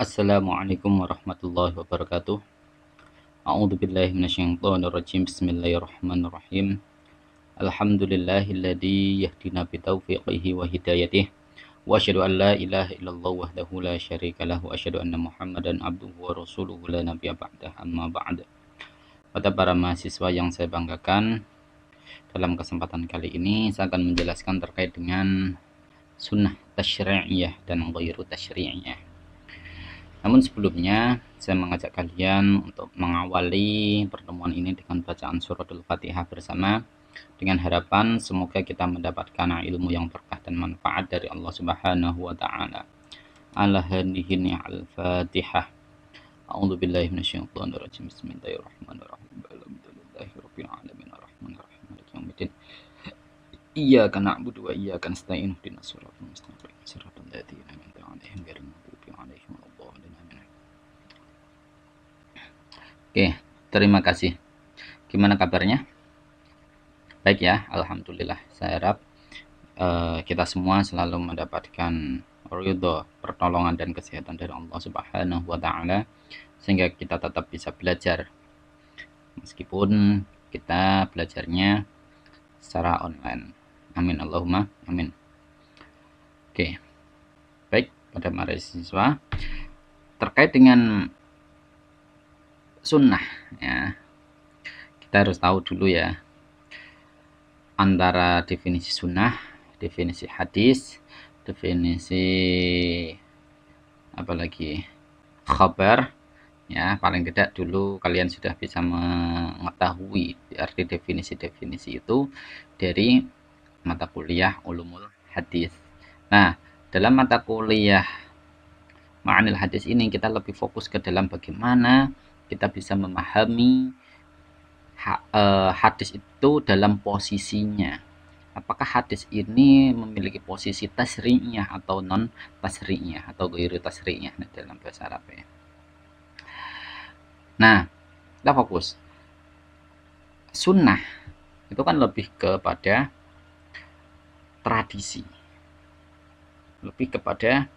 Assalamualaikum warahmatullahi wabarakatuh. A'udzu billahi minasyaitonir rajim. Bismillahirrahmanirrahim. Alhamdulillahilladzi yahdina bitaufiqihi wa hidayatihi. Wa asyhadu an la ilaha illallah wahdahu la syarika lahu wa asyhadu anna Muhammadan abduhu wa rasuluhu la nabiyya ba'dah. Amma ba'd. Pada para mahasiswa yang saya banggakan, dalam kesempatan kali ini saya akan menjelaskan terkait dengan sunnah tasyri'iyah dan ghairu tasyri'iyah. Namun sebelumnya saya mengajak kalian untuk mengawali pertemuan ini dengan bacaan suratul Fatihah bersama, dengan harapan semoga kita mendapatkan ilmu yang berkah dan manfaat dari Allah Subhanahu wa taala. Ala hadhihi al-Fatihah. A'udzu billahi minasyaitonir rajim. Bismillahirrahmanirrahim. Alhamdulillahirabbil alamin arrahmanirrahim maliki yaumiddin. Iyyaka na'budu wa iyyaka nasta'in ihdinas siratal mustaqim siratal ladzina an'amta 'alaihim ghairil maghdubi 'alaihim waladdallin. Oke, terima kasih. Gimana kabarnya? Baik ya, alhamdulillah. Saya harap kita semua selalu mendapatkan ridho, pertolongan dan kesehatan dari Allah Subhanahu wa taala sehingga kita tetap bisa belajar meskipun kita belajarnya secara online. Amin Allahumma amin. Oke. Baik, pada mahasiswa terkait dengan sunnah ya, kita harus tahu dulu ya antara definisi sunnah, definisi hadis, definisi apalagi khabar ya. Paling tidak dulu kalian sudah bisa mengetahui arti definisi-definisi itu dari mata kuliah ulumul hadis. Nah, dalam mata kuliah ma'anil hadis ini kita lebih fokus ke dalam bagaimana kita bisa memahami hadis itu dalam posisinya. Apakah hadis ini memiliki posisi tasri'iyah atau non tasri'iyah atau ghairu tasri'iyah dalam bahasa Arab ya. Nah, kita fokus. Sunnah itu kan lebih kepada tradisi. Lebih kepada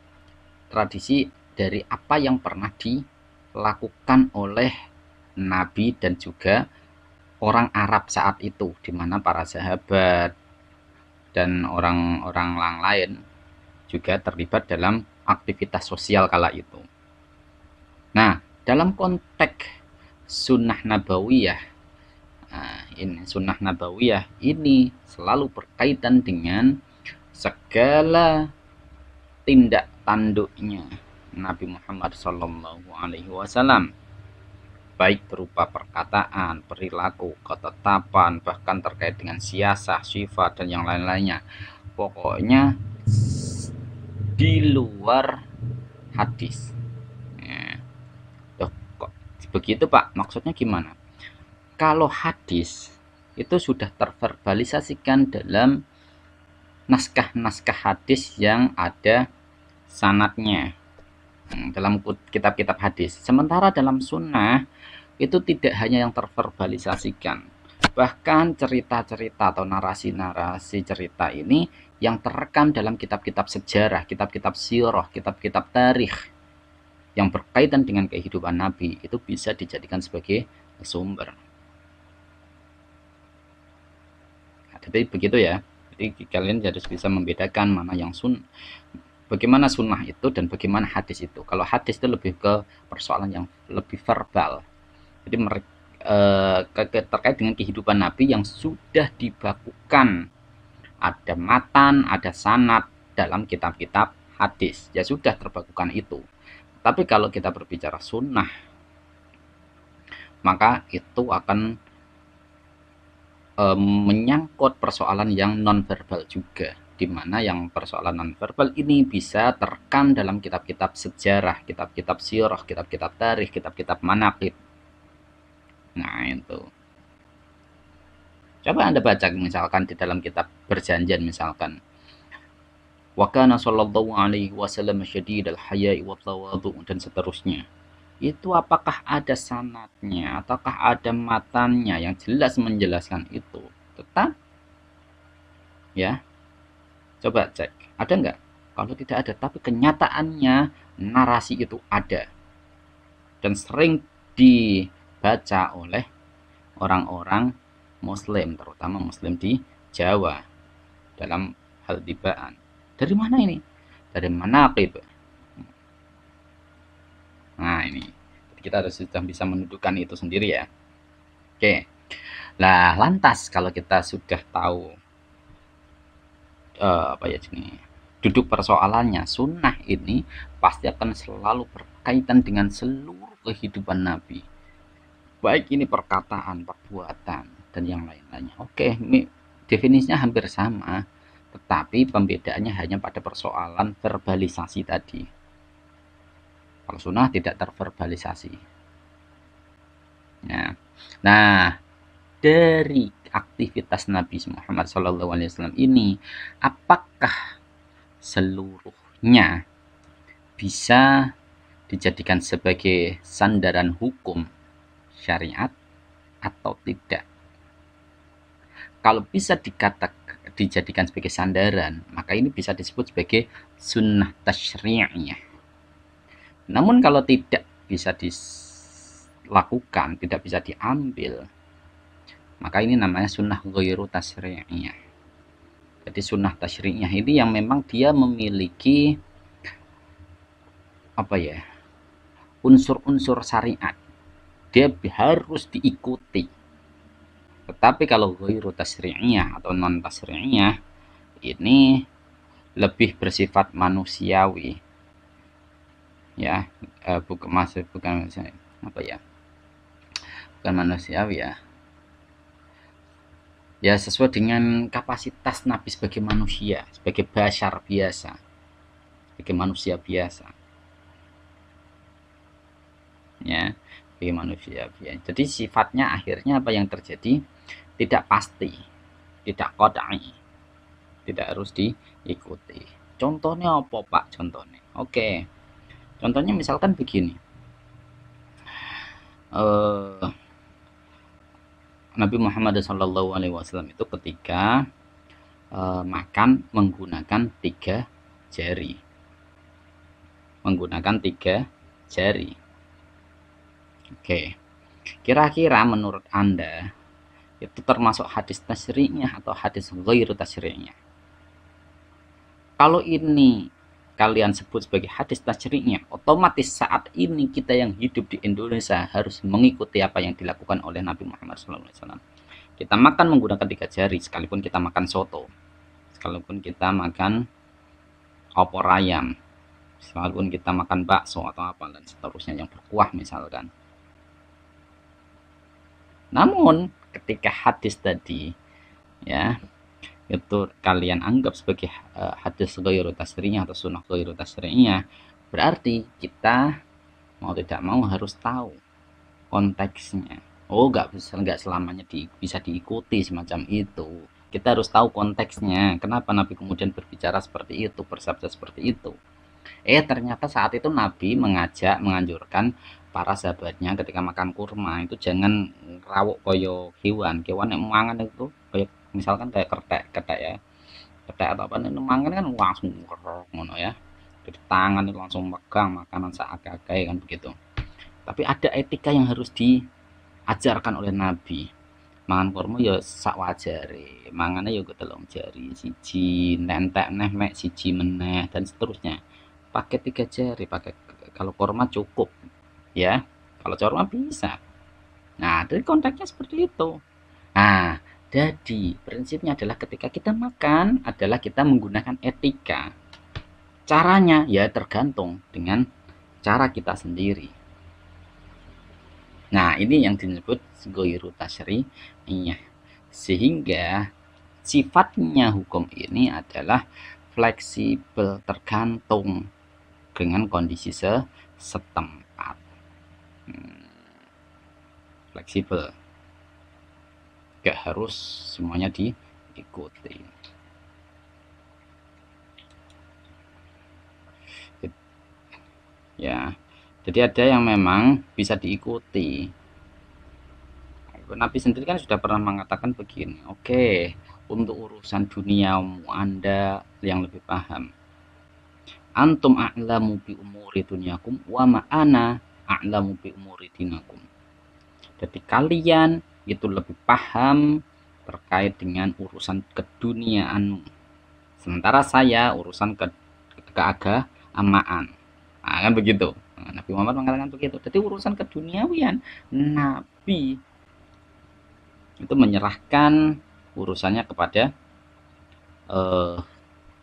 tradisi dari apa yang pernah dilakukan oleh Nabi dan juga orang Arab saat itu, di mana para sahabat dan orang-orang lain juga terlibat dalam aktivitas sosial kala itu. Nah, dalam konteks sunnah nabawiyah, ini sunnah nabawiyah ini selalu berkaitan dengan segala tindak tanduknya Nabi Muhammad SAW, baik berupa perkataan, perilaku, ketetapan, bahkan terkait dengan siasah, sifat, dan yang lain-lainnya. Pokoknya di luar hadis. Ya. Loh, kok begitu Pak? Maksudnya gimana? Kalau hadis itu sudah terverbalisasikan dalam naskah-naskah hadis yang ada sanadnya dalam kitab-kitab hadis. Sementara dalam sunnah itu tidak hanya yang terverbalisasikan, bahkan cerita-cerita atau narasi-narasi cerita ini yang terekam dalam kitab-kitab sejarah, kitab-kitab sirah, kitab-kitab tarikh yang berkaitan dengan kehidupan Nabi itu bisa dijadikan sebagai sumber. Nah, jadi begitu ya. Jadi kalian harus bisa membedakan mana yang bagaimana sunnah itu dan bagaimana hadis itu. Kalau hadis itu lebih ke persoalan yang lebih verbal. Jadi terkait dengan kehidupan Nabi yang sudah dibakukan. Ada matan, ada sanad dalam kitab-kitab hadis. Ya sudah terbakukan itu. Tapi kalau kita berbicara sunnah, maka itu akan menyangkut persoalan yang non-verbal juga, di mana yang persoalan non-verbal ini bisa terekam dalam kitab-kitab sejarah, kitab-kitab sirah, kitab-kitab tarikh, kitab-kitab manaqib. Nah itu. Coba Anda baca misalkan di dalam kitab Perjanjian misalkan. Wa kana sallallahu alaihi wasallam syadidal haya'i wa tawadhu dan seterusnya. Itu apakah ada sanadnya ataukah ada matannya yang jelas menjelaskan itu? Tetap ya. Coba cek, ada nggak? kalau tidak ada. Tapi kenyataannya narasi itu ada dan sering dibaca oleh orang-orang Muslim, terutama Muslim di Jawa dalam hal tibaan. Dari mana ini? Dari manaqib. Nah, ini kita sudah bisa mendudukan itu sendiri ya. Oke. Nah, lantas kalau kita sudah tahu apa ya ini duduk persoalannya, sunnah ini pasti akan selalu berkaitan dengan seluruh kehidupan Nabi, baik ini perkataan, perbuatan, dan yang lain-lainnya. Oke, ini definisinya hampir sama, tetapi pembedaannya hanya pada persoalan verbalisasi tadi. Kalau sunnah tidak terverbalisasi. Ya. Nah, dari aktivitas Nabi Muhammad SAW ini, apakah seluruhnya bisa dijadikan sebagai sandaran hukum syariat atau tidak? Kalau bisa dijadikan sebagai sandaran, maka ini bisa disebut sebagai sunnah tasyri'iyah. Namun kalau tidak bisa dilakukan, tidak bisa diambil, maka ini namanya sunnah ghairu tasyri'iyah. Jadi sunnah tasyri'iyah ini yang memang dia memiliki apa ya, unsur-unsur syariat, dia harus diikuti. Tetapi kalau ghairu tasyri'iyah atau non tasyri'iyah ini lebih bersifat manusiawi ya, bukan apa ya, bukan manusiawi ya, ya sesuai dengan kapasitas Nabi sebagai manusia, sebagai bashar biasa, sebagai manusia biasa ya, sebagai manusia biasa. Jadi sifatnya akhirnya apa yang terjadi tidak pasti, tidak qat'i, tidak harus diikuti. Contohnya apa Pak? Contohnya oke, contohnya misalkan begini, Nabi Muhammad SAW itu ketika makan menggunakan 3 jari, oke, kira-kira menurut Anda itu termasuk hadis tasyri'iyah atau hadis ghairu tasyri'iyah? Kalau ini kalian sebut sebagai hadis tasyri'iyah, otomatis saat ini kita yang hidup di Indonesia harus mengikuti apa yang dilakukan oleh Nabi Muhammad SAW. Kita makan menggunakan 3 jari, sekalipun kita makan soto, sekalipun kita makan opor ayam, sekalipun kita makan bakso atau apa dan seterusnya yang berkuah misalkan. Namun ketika hadis tadi ya itu kalian anggap sebagai hadis ghairu tasyri'iyah atau sunnah ghairu tasyri'iyah, berarti kita mau tidak mau harus tahu konteksnya. Oh, nggak selamanya bisa diikuti semacam itu. Kita harus tahu konteksnya. Kenapa Nabi kemudian berbicara seperti itu, bersabda seperti itu? Ternyata saat itu Nabi menganjurkan para sahabatnya ketika makan kurma itu jangan rawuk koyo hewan yang mangan itu kayak misalkan kayak ketek ya, ketek atau apa itu mangan kan langsung ngono ya, jadi tangan itu langsung megang makanan seagai-agai kan begitu. Tapi ada etika yang harus diajarkan oleh Nabi. Mangan kurma ya sak wajare, mangane ya ketelung jari, siji nentek neh mek siji meneh dan seterusnya. Pakai 3 jari, pakai kalau kurma cukup ya, kalau kurma bisa. Nah, dari konteksnya seperti itu. Nah, jadi prinsipnya adalah ketika kita makan adalah kita menggunakan etika. Caranya ya tergantung dengan cara kita sendiri. Nah, ini yang disebut ghairu tasyri'iyah. Sehingga sifatnya hukum ini adalah fleksibel, tergantung dengan kondisi setempat. Fleksibel, gak harus semuanya diikuti ya. Jadi ada yang memang bisa diikuti. Nabi sendiri kan sudah pernah mengatakan begini, oke, untuk urusan duniamu Anda yang lebih paham, Antum a'lamu bi umuri dunyakum wa ma ana a'lamu bi umuri dinakum. Jadi kalian itu lebih paham terkait dengan urusan keduniaanmu, sementara saya urusan keagamaan. Nah, kan begitu. Nah, Nabi Muhammad mengatakan begitu. Jadi urusan keduniawian Nabi itu menyerahkan urusannya kepada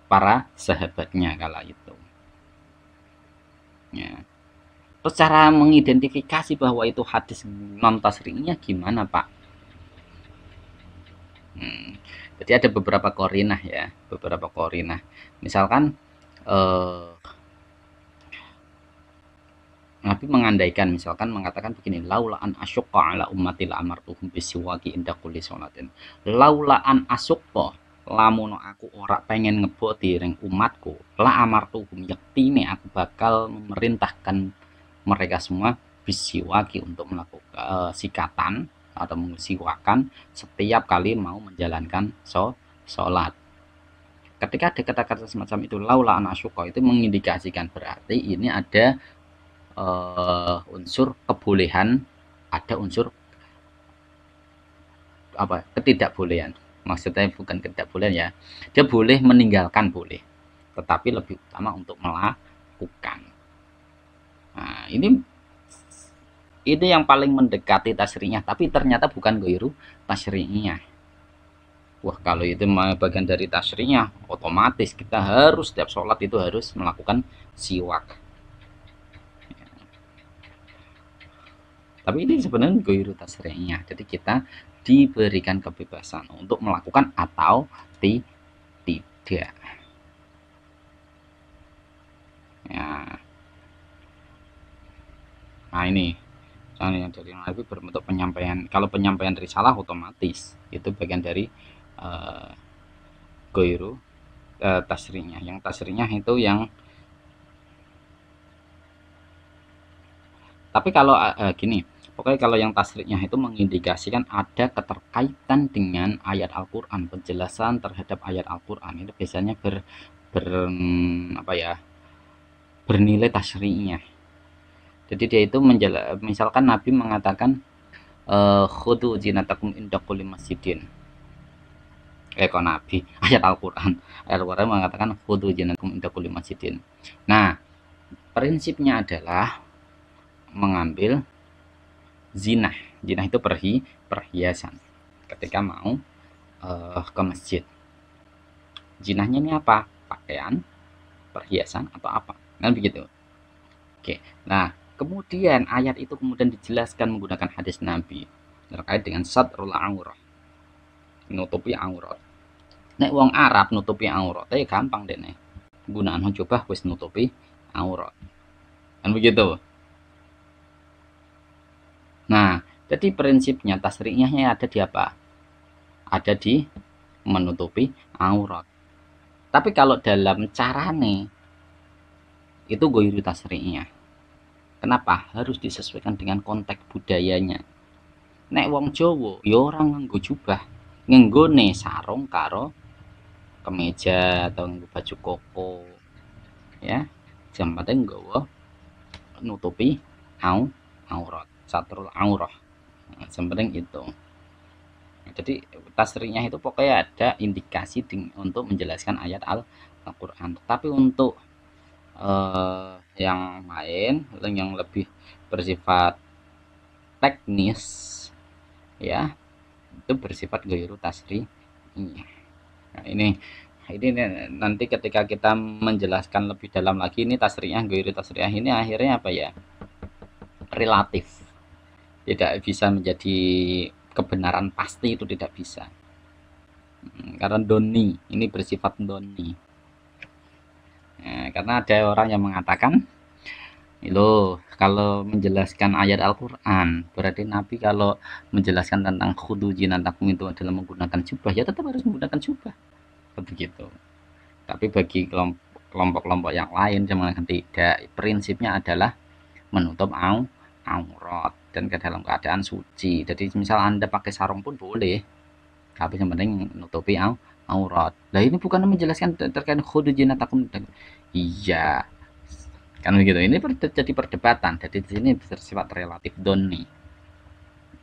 para sahabatnya kala itu. Ya. Terus cara mengidentifikasi bahwa itu hadis non tasri'nya gimana, Pak? Jadi ada beberapa korinah ya, beberapa korinah. Misalkan Nabi mengandaikan, misalkan mengatakan begini, laula an asyqa ala ummati la amartuhum bisiwaki inda kulli sholatin. Laula an asyqa, lamun aku ora pengen ngeboti ring umatku, la amartuhum, yaktine aku bakal memerintahkan mereka semua bisiwaki untuk melakukan sikatan atau mensiwakan setiap kali mau menjalankan sholat. Ketika ada kata-kata semacam itu, laula an asyqa, itu mengindikasikan berarti ini ada unsur kebolehan, ada unsur apa, ketidakbolehan. Maksudnya bukan ketidakbolehan ya, dia boleh meninggalkan, boleh, tetapi lebih utama untuk melakukan. Nah, ini yang paling mendekati tasri'nya, tapi ternyata bukan goiru tasri'nya. Wah, kalau itu bagian dari tasri'nya, otomatis kita harus setiap sholat itu harus melakukan siwak. Tapi ini sebenarnya goiru tasri'nya. Jadi kita diberikan kebebasan untuk melakukan atau tidak. Ya. Nah ini, yang dari Nabi berbentuk penyampaian. Kalau penyampaian risalah otomatis itu bagian dari goiru tasri'nya. Yang tasri'nya itu yang. Tapi kalau gini, pokoknya kalau yang tasriknya itu mengindikasikan ada keterkaitan dengan ayat Al-Quran, penjelasan terhadap ayat Al-Quran itu biasanya bernilai tasriknya. Jadi dia itu misalkan Nabi mengatakan khudu jinatakum inda kulli masjidin. Kok Nabi, ayat Al-Quran mengatakan khudu jinatakum inda kulli masjidin. Nah, prinsipnya adalah mengambil zinah itu perhiasan ketika mau ke masjid. Zinahnya ini apa? Pakaian, perhiasan, atau apa? Kan begitu. Oke. Nah, kemudian ayat itu kemudian dijelaskan menggunakan hadis Nabi terkait dengan satrul aurah, nutupi aurat. Nek wong Arab nutupi aurat gampang deh nih. Gunaan coba wis nutupi aurat. Kan begitu. Nah, jadi prinsipnya tasri'nya ada di apa? Ada di menutupi aurat. Tapi kalau dalam carane itu goiru tasri'nya. Kenapa? Harus disesuaikan dengan konteks budayanya. Nek wong Jawa ya orang nganggo jubah, ngenggone sarung karo kemeja atau baju koko. Ya, jam penting nggawa nutupi aurat. Satrul aurah, sebenarnya itu. Jadi tasri'nya itu pokoknya ada indikasi untuk menjelaskan ayat Al-Quran. Tapi untuk yang lain, yang lebih bersifat teknis, ya, itu bersifat goiru tasri'nya. Nah, ini nanti ketika kita menjelaskan lebih dalam lagi, ini tasri'nya, goiru tasri'ah ini akhirnya apa ya? Relatif. Tidak bisa menjadi kebenaran pasti, itu tidak bisa. Karena doni, ini bersifat doni. Karena ada orang yang mengatakan, loh, kalau menjelaskan ayat Al-Quran, berarti Nabi kalau menjelaskan tentang khudu jinatakum itu adalah menggunakan jubah, ya tetap harus menggunakan jubah. Begitu. Tapi bagi kelompok-kelompok yang lain, yang mengatakan tidak, prinsipnya adalah menutup aurat dan ke dalam keadaan suci. Jadi misal Anda pakai sarung pun boleh, tapi yang penting menutupi aurat. Nah, ini bukan menjelaskan terkait khudu jinatakum. Iya, kan begitu. Ini terjadi perdebatan. Jadi di sini bersifat relatif doni.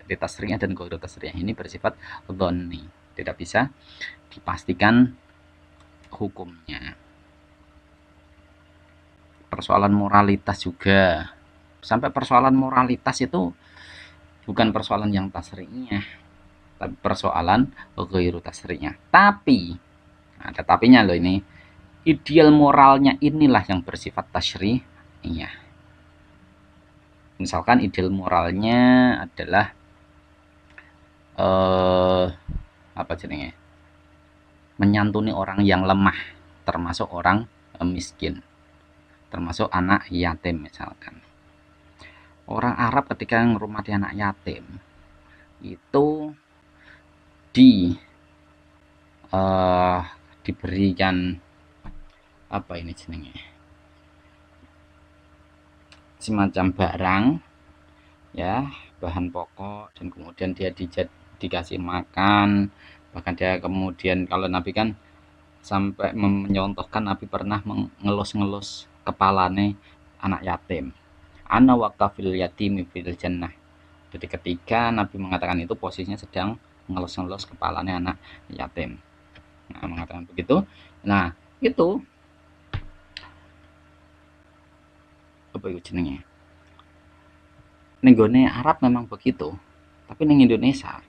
Jadi tasriyah dan ghairu tasriyah ini bersifat doni. Tidak bisa dipastikan hukumnya. Persoalan moralitas juga. Sampai persoalan moralitas itu bukan persoalan yang tasriyah, tapi persoalan ghairu tasriyah. Tapi ada tapinya loh ini. Ideal moralnya inilah yang bersifat tasriyah. Misalkan ideal moralnya adalah apa jenenge? Menyantuni orang yang lemah, termasuk orang miskin, termasuk anak yatim misalkan. Orang Arab ketika ngerumati anak yatim itu diberikan apa ini jenenge, semacam barang ya, bahan pokok, dan kemudian dia dikasih makan. Bahkan dia kemudian, kalau Nabi kan sampai menyontohkan, Nabi pernah mengelus-ngelus kepalane anak yatim. Ana waqafil yatimi fil jannah. Jadi ketika Nabi mengatakan itu, posisinya sedang ngelus-ngelus kepalanya anak yatim. Nah, mengatakan begitu. Nah, itu apa itu jenenge? Ning gone Arab memang begitu. Tapi ning Indonesia,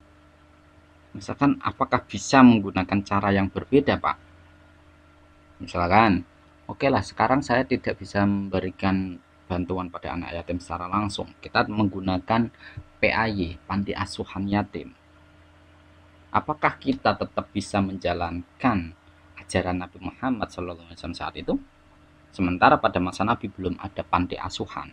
misalkan apakah bisa menggunakan cara yang berbeda, Pak? Misalkan, oke lah, sekarang saya tidak bisa memberikan bantuan pada anak yatim secara langsung. Kita menggunakan PAY, panti asuhan yatim. Apakah kita tetap bisa menjalankan ajaran Nabi Muhammad SAW saat itu? Sementara pada masa Nabi belum ada panti asuhan.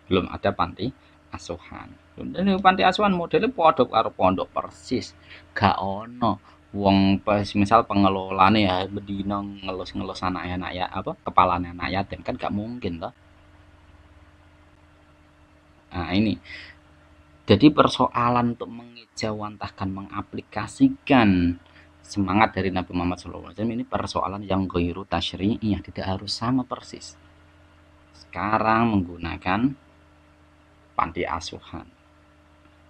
Belum ada panti asuhan. Dan panti asuhan modelnya podok karo pondok persis. Gak ono wong misal pengelolane ya bedino ngelus-ngelus anak ya apa kepalanya anak yatim, kan gak mungkin toh. Nah ini jadi persoalan untuk mengejawantahkan, mengaplikasikan semangat dari Nabi Muhammad SAW ini persoalan yang ghairu tasyri'iyah, tidak harus sama persis. Sekarang menggunakan panti asuhan.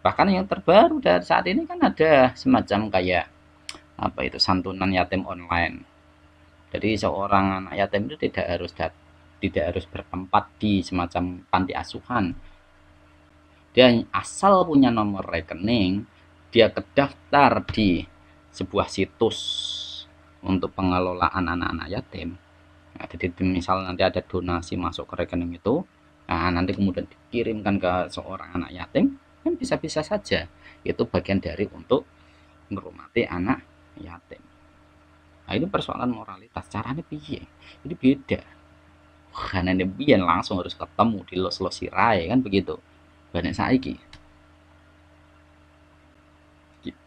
Bahkan yang terbaru dari saat ini kan ada semacam kayak apa itu, santunan yatim online. Jadi seorang anak yatim itu tidak harus bertempat di semacam panti asuhan. Dia asal punya nomor rekening, dia terdaftar di sebuah situs untuk pengelolaan anak-anak yatim. Nah, jadi misal nanti ada donasi masuk ke rekening itu, nah nanti kemudian dikirimkan ke seorang anak yatim, kan bisa-bisa saja itu bagian dari untuk menghormati anak yatim. Nah ini persoalan moralitas, caranya piye? Ini beda. Karena biyen langsung harus ketemu di los-los sirai kan begitu. Banyak saiki.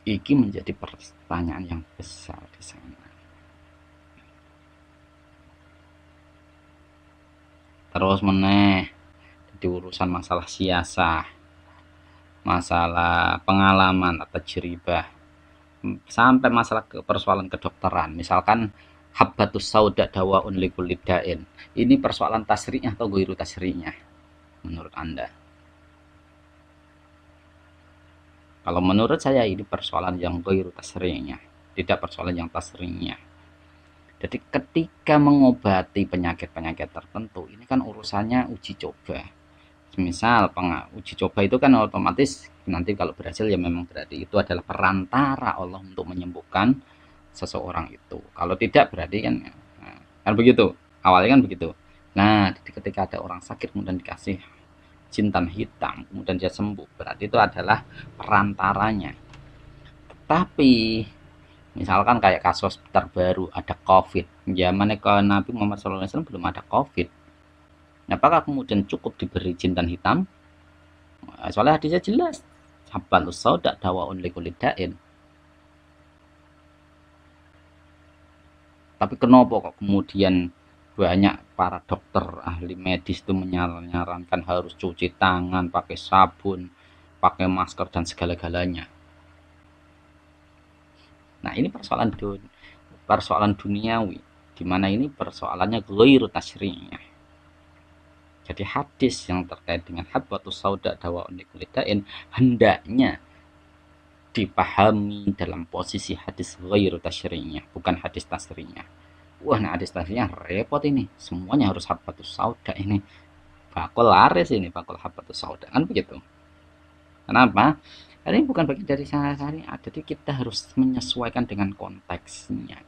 Iki menjadi pertanyaan yang besar di sana. Terus meneh di urusan masalah siasah, masalah pengalaman atau jeribah, sampai masalah persoalan kedokteran. Misalkan habbatus sauda dawaun likulli da'in. Ini persoalan tasri'nya atau ghairu tasri'nya menurut Anda? Kalau menurut saya ini persoalan yang ghairu tasri'nya, tidak persoalan yang tasri'nya. Jadi ketika mengobati penyakit-penyakit tertentu, ini kan urusannya uji coba. Misal uji coba itu kan otomatis nanti kalau berhasil ya memang berarti itu adalah perantara Allah untuk menyembuhkan seseorang itu. Kalau tidak berarti kan kan begitu. Awalnya kan begitu. Nah, ketika ada orang sakit kemudian dikasih jintan hitam, kemudian dia sembuh, berarti itu adalah perantaranya. Tapi misalkan kayak kasus terbaru ada COVID, zaman Nabi Muhammad SAW belum ada COVID. Apakah kemudian cukup diberi jintan hitam? Soalnya hadisnya jelas, habbalus sauda dawaun likulli da'in. Tapi kenapa kok kemudian banyak para dokter ahli medis itu menyarankan harus cuci tangan, pakai sabun, pakai masker dan segala-galanya? Nah ini persoalan duniawi. Dimana ini persoalannya ghairu tasyri'iyah. Jadi hadis yang terkait dengan habbatus sauda dawa'un likullidain hendaknya dipahami dalam posisi hadis ghairu tasyri'iyah, bukan hadis tasri'iyah. Wah, nah hadis tasri'iyah repot ini. Semuanya harus habbatus sauda ini. Bakul laris ini, bakul habbatus sauda kan begitu. Kenapa? Karena ini bukan bagian dari syariat. Jadi kita harus menyesuaikan dengan konteksnya.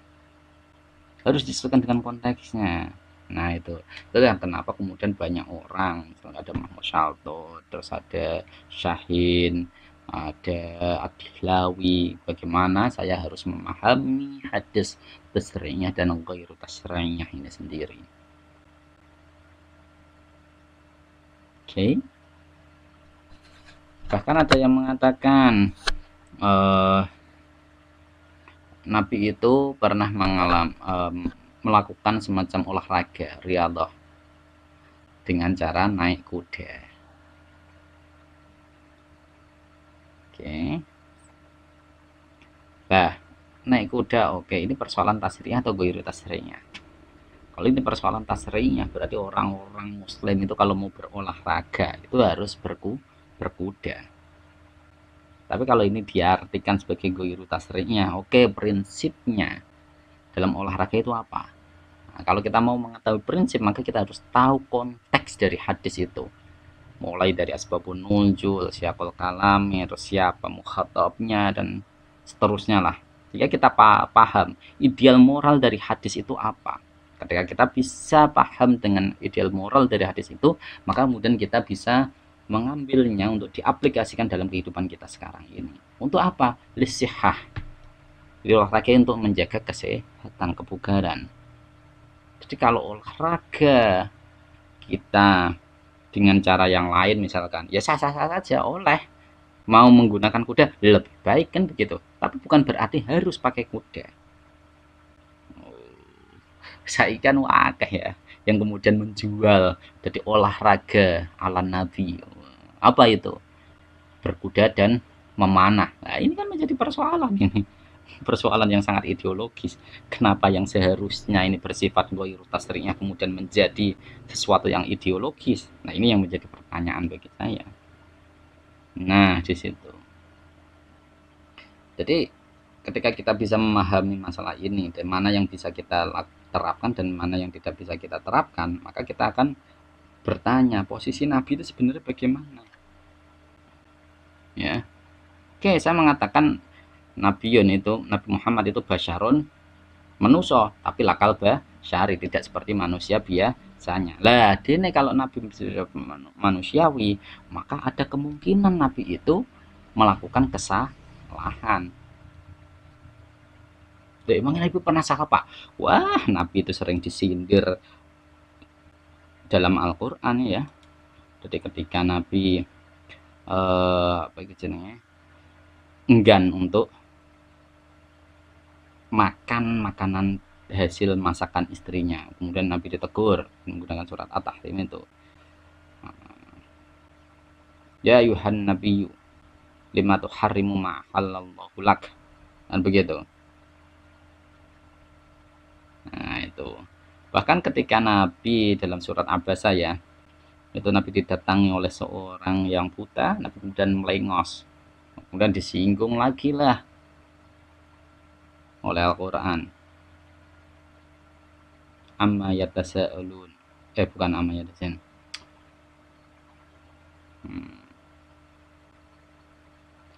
Harus disesuaikan dengan konteksnya. Nah itu yang kenapa kemudian banyak orang, misalnya ada Mahmud Shalto, terus ada Syahin, ada Adilawi, bagaimana saya harus memahami hadis tasri'iyah dan ghairu tasri'iyah ini sendiri. Oke. Bahkan ada yang mengatakan Nabi itu pernah melakukan semacam olahraga riyadhah dengan cara naik kuda. Oke. Nah, naik kuda oke, ini persoalan tasri'iyah atau ghairu tasri'iyah? Kalau ini persoalan tasri'iyah berarti orang-orang muslim itu kalau mau berolahraga itu harus berkuda. Tapi kalau ini diartikan sebagai ghairu tasri'iyah, oke, prinsipnya dalam olahraga itu apa? Nah, kalau kita mau mengetahui prinsip, maka kita harus tahu konteks dari hadis itu. Mulai dari asbabun nuzul, siapul kalamnya, terus siapa mukhatabnya, dan seterusnya lah. Jika kita paham ideal moral dari hadis itu apa, ketika kita bisa paham dengan ideal moral dari hadis itu, maka kemudian kita bisa mengambilnya untuk diaplikasikan dalam kehidupan kita sekarang ini. Untuk apa? Lisihah. Jadi olahraga untuk menjaga kesehatan, kebugaran. Jadi kalau olahraga kita dengan cara yang lain misalkan, ya sah-sah saja oleh mau menggunakan kuda lebih baik kan begitu. Tapi bukan berarti harus pakai kuda. Saya kan wakah ya yang kemudian menjual jadi olahraga ala Nabi. Apa itu? Berkuda dan memanah. Nah, ini kan menjadi persoalan ini. Persoalan yang sangat ideologis. Kenapa yang seharusnya ini bersifat ghairu tasri'iyah kemudian menjadi sesuatu yang ideologis? Nah, ini yang menjadi pertanyaan bagi saya. Nah, di situ. Jadi, ketika kita bisa memahami masalah ini dan mana yang bisa kita terapkan dan mana yang tidak bisa kita terapkan, maka kita akan bertanya posisi Nabi itu sebenarnya bagaimana. Ya, oke, saya mengatakan Nabiun itu Nabi Muhammad itu basyarun manusia, tapi lakal basyari, tidak seperti manusia biasanya. Lah, dene kalau Nabi manusiawi, maka ada kemungkinan Nabi itu melakukan kesalahan. Loh, emang Nabi pernah salah, Pak? Wah, Nabi itu sering disindir dalam Al-Qur'an ya. Jadi ketika Nabi apa itu jenenge? Enggan untuk makan makanan hasil masakan istrinya, kemudian Nabi ditegur menggunakan surat At-Tahrim itu, ya ayuhan nabiyyu lima tuharrimu ma halallahu lak, kan begitu. Nah itu bahkan ketika Nabi dalam surat Abasa ya, itu Nabi didatangi oleh seorang yang buta, Nabi kemudian melengos, kemudian disinggung lagi lah oleh Al-Quran, amma yatasa'alun, bukan amma yatasa'alun,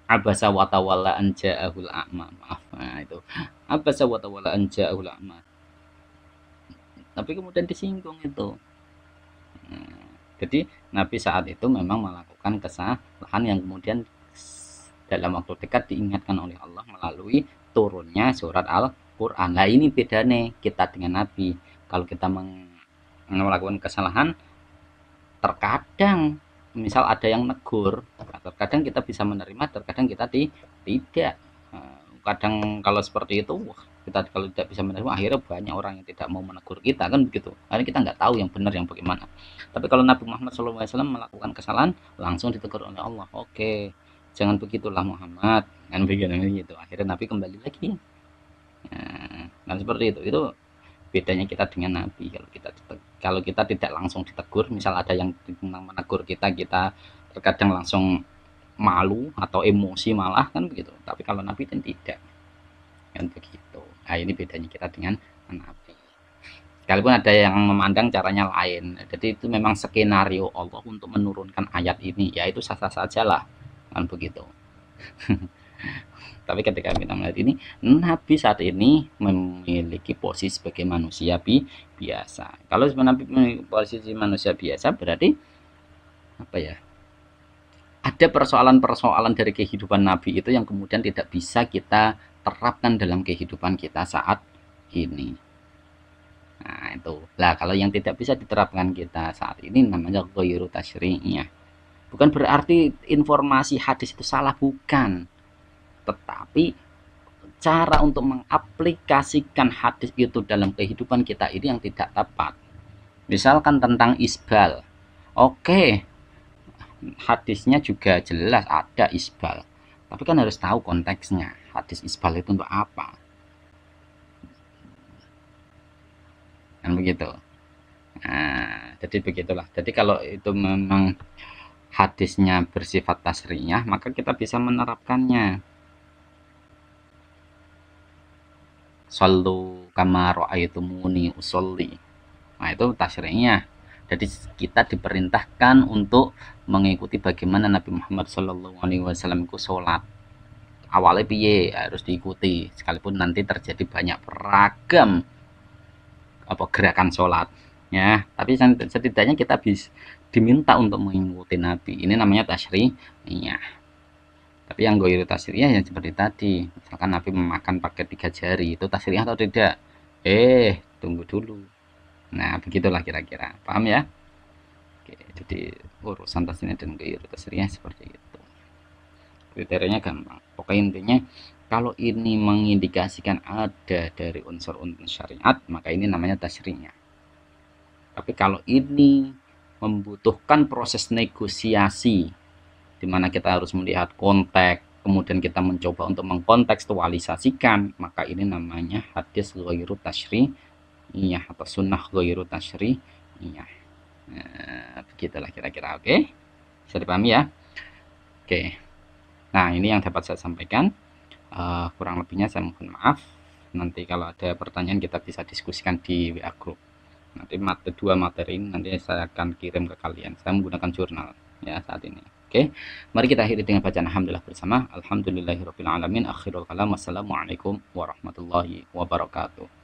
abasa wa tawalla an ja'ahul a'ma, maaf, nah itu abasa wa tawalla an ja'ahul a'ma, tapi kemudian disinggung itu. Jadi Nabi saat itu memang melakukan kesalahan yang kemudian dalam waktu dekat diingatkan oleh Allah melalui turunnya surat Al-Quran. Nah ini bedanya kita dengan Nabi. Kalau kita melakukan kesalahan, terkadang misal ada yang negur, terkadang kita bisa menerima, terkadang kita tidak. Kadang kalau seperti itu, kita kalau tidak bisa menerima, akhirnya banyak orang yang tidak mau menegur kita, kan begitu. Karena kita nggak tahu yang benar yang bagaimana. Tapi kalau Nabi Muhammad SAW melakukan kesalahan, langsung ditegur oleh Allah. Oke, jangan begitulah Muhammad, kan begitu. Akhirnya Nabi kembali lagi. Nah seperti itu bedanya kita dengan Nabi. Kalau kita tidak langsung ditegur, misal ada yang menegur kita, kita terkadang langsung malu atau emosi malah kan begitu. Tapi kalau Nabi kan tidak, kan begitu. Nah ini bedanya kita dengan Nabi. Sekalipun ada yang memandang caranya lain, jadi itu memang skenario Allah untuk menurunkan ayat ini, ya itu sah-sah saja lah, kan begitu. Tapi ketika kita melihat ini, Nabi saat ini memiliki posisi sebagai manusia biasa. Kalau Nabi memiliki posisi manusia biasa, berarti apa ya? Ada persoalan-persoalan dari kehidupan Nabi itu yang kemudian tidak bisa kita terapkan dalam kehidupan kita saat ini. Nah, itu. Lah, kalau yang tidak bisa diterapkan kita saat ini namanya ghairu tasyri'iyah. Bukan berarti informasi hadis itu salah, bukan. Tetapi cara untuk mengaplikasikan hadis itu dalam kehidupan kita ini yang tidak tepat. Misalkan tentang isbal. Oke, hadisnya juga jelas ada isbal. Tapi kan harus tahu konteksnya. Hadis isbal itu untuk apa? Kan begitu. Nah, jadi begitulah. Jadi kalau itu memang hadisnya bersifat tasriyah, maka kita bisa menerapkannya. Sallu kama ra'aitumuni usolli. Nah, itu tasriyah. Jadi kita diperintahkan untuk mengikuti bagaimana Nabi Muhammad SAW itu sholat. Awalnya piye harus diikuti, sekalipun nanti terjadi banyak beragam gerakan sholat, ya. Tapi setidaknya kita bisa diminta untuk mengikuti Nabi. Ini namanya tasriyah. Tapi yang ghairu tasriyah yang seperti tadi, misalkan Nabi memakan pakai 3 jari, itu tasriyah atau tidak? Tunggu dulu. Nah, begitulah kira-kira. Paham ya? Oke, jadi urusan tasriyah dan ghairu tasriyah seperti itu. Kriterianya gampang. Pokoknya intinya kalau ini mengindikasikan ada dari unsur-unsur syariat, maka ini namanya tasriyah. Tapi kalau ini membutuhkan proses negosiasi, di mana kita harus melihat konteks, kemudian kita mencoba untuk mengkontekstualisasikan, maka ini namanya hadis ghairu tasyri'iyah atau sunnah ghairu tasyri'iyah. Nah, begitulah kira-kira. Oke, bisa dipahami ya. Oke, nah ini yang dapat saya sampaikan. Kurang lebihnya saya mohon maaf. Nanti kalau ada pertanyaan kita bisa diskusikan di WA group. Nanti dua materi ini nanti saya akan kirim ke kalian. Saya menggunakan jurnal ya saat ini. Oke, mari kita akhiri dengan bacaan alhamdulillah bersama. Alhamdulillahirabbil alamin. Akhirul kalam. Wassalamualaikum warahmatullahi wabarakatuh.